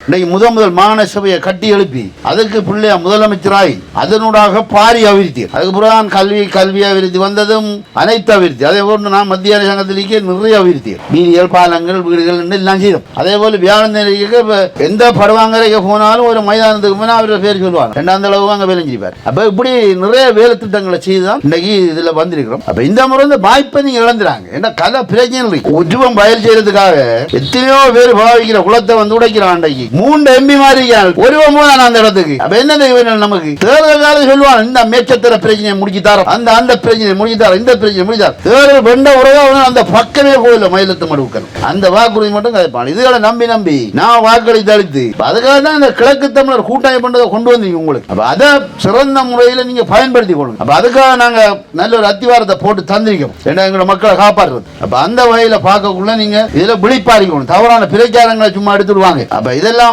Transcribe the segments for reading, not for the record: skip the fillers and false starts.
இன்னைக்கு முதல் மாகாண சபையை கட்டி எழுப்பி அதுக்கு பிள்ளையா முதலமைச்சராய் அதனூடாக பாரி அபிவிருத்தி, அதுக்கு பிறகு கல்வி அபிவிருத்தி வந்ததும் அனைத்து அபிவிருத்தி. அதே போன்று நான் மத்திய அரசாங்கத்திலேயே நிறைய அபிவிருத்தி, வீதிகள், பாலங்கள், வீடுகள் எல்லாம் செய்தோம். அதே போல வியாழனுக்கு எந்த படுவாங்கரைக்கு போனாலும் ஒரு மைதானத்துக்கு போனால் அவரோட பேர் சொல்லுவாங்க, ரெண்டாம் தளவு அங்கே வேலை செய்வார். அப்ப இப்படி நிறைய வேலை திட்டங்களை செய்துதான் இன்னைக்கு இதுல வந்திருக்கிறோம். அப்ப இந்த முறை இந்த வாய்ப்பை நீங்க இழந்துறாங்க. ஏன்னா கல பிரச்சனை உஜ்வம் பயல் செய்யறதுக்காக எத்தனையோ பேர் பாவிக்கிற குளத்தை வந்து உடைக்கிறான். அன்றைக்கு 3 எம்பி மாதிரி ஒருவன் போதான் அந்த இடத்துக்கு. அப்ப என்ன நமக்கு தேர்தல் காலம் சொல்லுவாங்க, இந்த மேச்சத்திர பிரச்சனையை முடிச்சு தரோம், அந்த பிரச்சனையை முடிச்சு தரோம், இந்த பிரச்சனை முடிச்சு தரோம். தேர்தல் வெண்ட உறவா அந்த பக்கமே போகல மயிலத்து மடுவுக்கள் அந்த வாக்குறுதி மட்டும் கதைப்பான். இதுகளை நம்பி நான் வாக்களித்து அளித்து அதுக்காக தான் இந்த கிழக்கு தமிழர் கூட்டணி பண்றதை கொண்டு வந்தீங்க உங்களுக்கு. அப்ப அதை சிறந்த முறையில் நீங்க பயன்படுத்தி கொள்ளுங்க. அப்ப அதுக்காக நாங்க நல்ல ஒரு அத்திவாரத்தை போட்டு தந்திருக்கோம், எங்களோட மக்களை காப்பாற்றுறது. அப்ப அந்த வகையில பார்க்கக்குள்ள நீங்க இதுல விழிப்பாரிக்கணும், தவறான பிரச்சாரங்களை சும்மா எடுத்துடுவாங்க. அப்ப இதெல்லாம்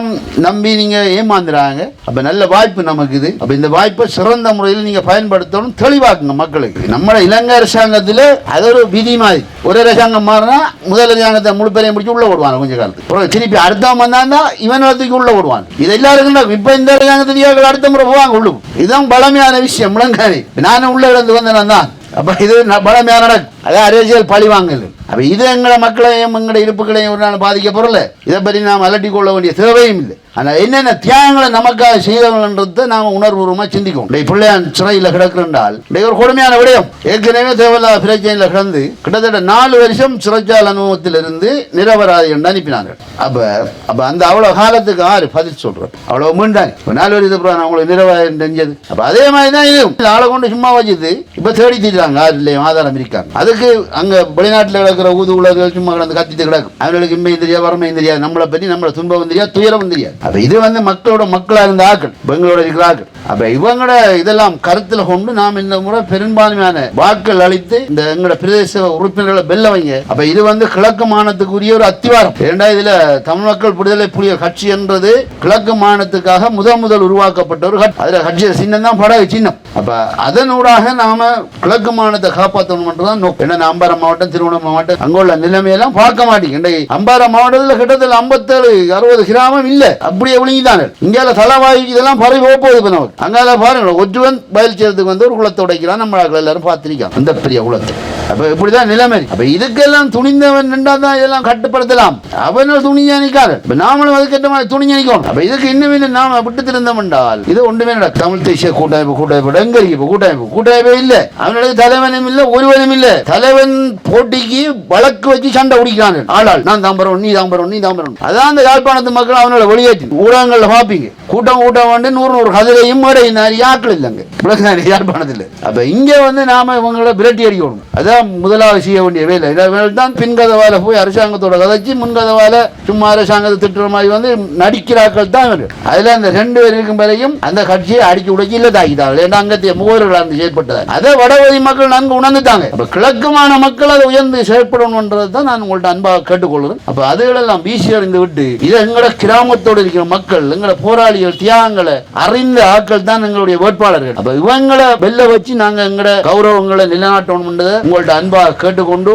நம்பி நீங்க ஏமாந்துறாங்க. அப்ப நல்ல வாய்ப்பு நமக்கு இது. அப்ப இந்த வாய்ப்பை சிறந்த முறையில் நீங்க பயன்படுத்தணும், தெளிவாக்குங்க மக்களுக்கு. நம்ம இலங்கை அரசாங்கத்தில் அது ஒரு விதி மாதிரி, ஒரு அரசாங்கம் மாறினா முதல் அரசாங்கத்தை முழு பேரையும் முடிச்சு உள்ள விடுவாங்க கொஞ்ச காலத்துக்கு, திருப்பி அடுத்தவன் வந்தா இவன் இடத்துக்கு உள்ள விடுவான். இது எல்லாருக்கும் இப்ப இந்த அரசாங்கத்தில் அடுத்த முறை போவாங்க உள்ளு. இதுதான் பழமையான விஷயம். முழங்காரி நானும் உள்ள இருந்து வந்தேன் தான். அப்ப இது பலமையான நடக்கும், அதான் அரசியல் பழி வாங்கல். அப்ப இது எங்களை மக்களையும் எங்களோட இருப்புகளையும் ஒரு நாள் பாதிக்க பொருள். இதை பற்றி நாம் அலட்டி கொள்ள வேண்டிய தேவையும் இல்லை. ஆனால் என்னென்ன தியாகங்களை நமக்காக செய்தவங்கன்றதை நாம உணர்வுபூர்வமாக சிந்திக்கும். பிள்ளையான் சிறையில் கிடக்குறால் ஒரு கொடுமையான விடயம். ஏற்கனவே தேவையில்லாத பிரச்சனையில் கிடந்து கிட்டத்தட்ட 4 வருஷம் சிறைச்சாலை அனுபவத்திலிருந்து நிரபராதி என்று அனுப்பினாங்க. அப்ப அந்த அவ்வளவு காலத்துக்கு யாரு பதில் சொல்றோம்? அவ்வளவு மீண்டாங்க 4 வருஷத்துக்கு நான் உங்களுக்கு நிரபராதி தெரிஞ்சது. அப்ப அதே மாதிரி தான் இது ஆளை கொண்டு சும்மா வச்சுது இப்ப தேடி தீட்டாங்க, யார் இல்லையும் ஆதாரம் இருக்காங்க. அதுக்கு அங்க வெளிநாட்டில் கிடக்கிற ஊது உலக சும்மா கிடந்து கத்திட்டு கிடக்கும். அவங்களுக்கு இம்மையும் தெரியாது, வரமையும் தெரியாது, நம்மளை பற்றி நம்மளை துன்பம் தெரியாது, துயரம் தெரியாது. அப்ப இது வந்து மக்களோட மக்களா இருந்த ஆக்கள், பெங்களோட இருக்கிற ஆக்கள். அப்ப இவங்களோட இதெல்லாம் கருத்துல கொண்டு நாம் இந்த முறை பெரும்பான்மையான வாக்கள் அளித்து இந்த எங்களோட பிரதேச உறுப்பினர்களை வெல்ல வைங்க. அப்ப இது வந்து கிழக்கு மாநிலத்துக்குரிய ஒரு அத்திவாரம். இதுல தமிழ் மக்கள் விடுதலை புலிகள் கட்சி என்றது கிழக்கு மாநிலத்துக்காக முதல் உருவாக்கப்பட்ட ஒரு கட்சி. அதுல கட்சி சின்னம் தான் படகு சின்னம். அப்ப அதனூடாக நாம கிழக்கு மாநிலத்தை காப்பாற்றணும் என்றுதான் நோக்கம். ஏன்னா அம்பாறை மாவட்டம், திருவண்ணாமலை மாவட்டம் அங்குள்ள நிலைமையெல்லாம் பார்க்க மாட்டீங்க. அம்பாறை மாவட்டத்தில் கிட்டத்தட்ட 57-60 கிராமம் இல்ல, அப்படியே ஒழுங்கிதானே. இங்கால தலைவாய் இதெல்லாம் பறவை போகுது. நமக்கு அங்கால பாருங்க, ஒற்றுவன் பயல் செய்யறதுக்கு வந்து ஒரு குளத்தை உடைக்கிறான். நம்ம எல்லாரும் பார்த்திருக்காங்க அந்த பெரிய குளத்தை. அப்ப இப்படிதான் நிலைமை. அப்ப இதுக்கெல்லாம் துணிந்தவன் நின்றாதான் இதெல்லாம் கட்டுப்படுத்தலாம். அவனால் துணிஞ்சா நிற்காது. நாமளும் அதுக்கேற்ற மாதிரி துணிஞ்சு நிற்கணும். அப்ப இதுக்கு இன்னும் நாம விட்டு திருந்தோம் என்றால் இது ஒன்றுமே நடக்கும். தமிழ் தேசிய கூட்டமைப்பு எங்க இருக்கு? கூட்டமைப்பே இல்ல, அவனுக்கு தலைவனும் இல்ல, ஒருவனும் இல்ல. தலைவன் போட்டிக்கு வழக்கு வச்சு சண்டை பிடிக்கிறான். ஆளாள் நான் தாம்பரம், நீ தாம்பரம். அதான் அந்த யாழ்ப்பாணத்து மக்கள் அவனோட வெளியேற்றி ஊடகங்கள்ல பாப்பீங்க. கூட்டம் வந்து 100 கதிரையும் யாக்கள் இல்லைங்க யாழ்ப்பாணத்தில். அப்ப இங்க வந்து நாம இவங்களோட விரட்டி அடிக்கணும். அதான் முதலாவது செய்ய வேண்டிய வேலை. தான் பின்கதவால போய் அரசாங்கத்தோட கதைச்சு முன்கதவால சும்மா அரசாங்கத்தை திட்டுற மாதிரி வந்து நடிக்கிறாக்கள் தான் இருக்கு. அதுல அந்த 2 பேருக்கும் வரையும் அந்த கட்சியை அடிச்சு உடைச்சு இல்லதாக்கிட்டாங்க. ஏன்னா அங்கத்திய முகவர்கள் அந்த செயற்பட்டது. அதை வடபகுதி மக்கள் நன்கு உணர்ந்துட்டாங்க. அப்ப கிழக்குமான மக்கள் அதை உயர்ந்து செயற்படணும்ன்றது தான் நான் உங்கள்ட்ட அன்பாக கேட்டுக்கொள்கிறேன். அப்ப அதுகளெல்லாம் வீசி அறிந்து விட்டு இதை எங்களோட கிராமத்தோடு இருக்கிற மக்கள், எங்களோட போராளிகள், தியாகங்களை அறிந்த ஆட்கள் தான் எங்களுடைய வேட்பாளர்கள். அப்ப இவங்களை வெல்ல வச்சு நாங்க எங்களோட கௌரவங்களை நிலைநாட்டணும் உங்கள்ட்ட அன்பாக கேட்டுக்கொண்டு